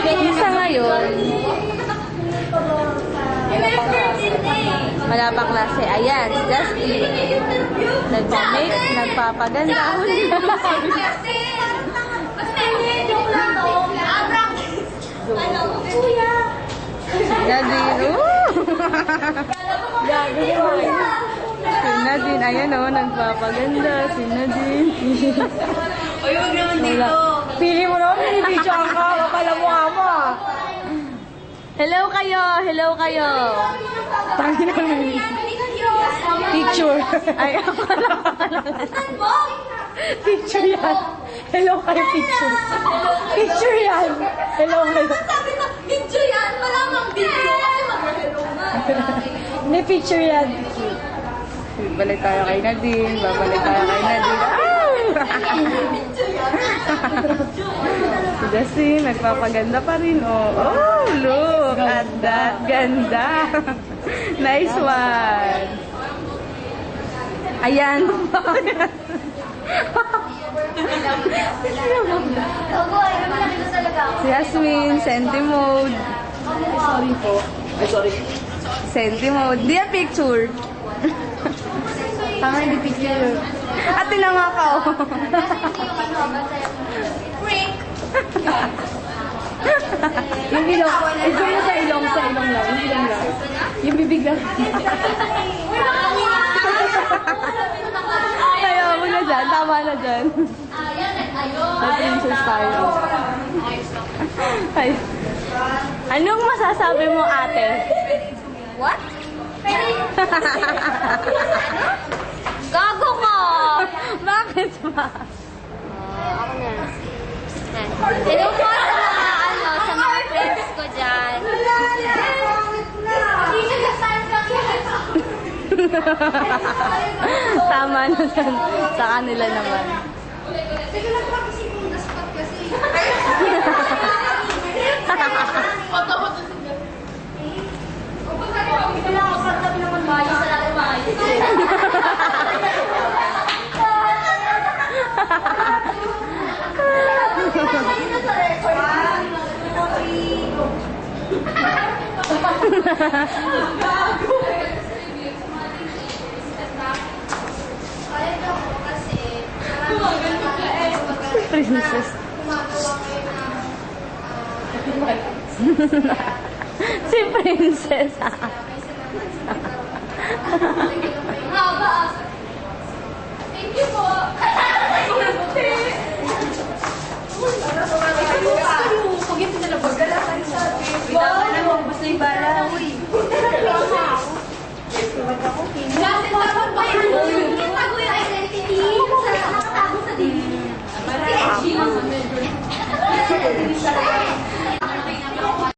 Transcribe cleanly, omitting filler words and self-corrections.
Isa ngayon. Wala pa klase. Ayan, si Justin. Nagpa-make, nagpapaganda. Nadine, si Nadine, ayan o, nagpapaganda. Si Nadine. Uy, huwag naman dito. Pili mo naman, pinipicture ka. Kapala mo mo. Hello kayo, hello kayo. Tangi na naman. Picture. Ay, Picture yan. Hello kayo, picture. Picture yan. Hello kayo. Sabi ko, picture yan. Wala mang video. Kasi mag-hello nga. Hindi, picture yan. balik tayo kay Nadine. Babalik tayo kay Nadine. Si Justin, nagpapaganda pa rin. Oh, look at that. Ganda. Nice one. Ayan. Si Yasmin, senti mode. Sorry po. Ay, sorry. Senti mode. Di a picture. Tama, hindi picture. At tinanga ka. Freak! Yung ilong. Ito mo sa ilong lang. Yung ilong lang. Yung bibig lang. Ayaw mo na dyan. Tama na dyan. Mag-princess tayo. Ay. Anong masasabi mo, ate? What? Gago ko! Bakit ba? Ako na. Hello po sa mga friends ko dyan. Tama na dyan. Sa kanila naman. Sige lang pa kasi kung naspat kasi. Princess. Si Princess.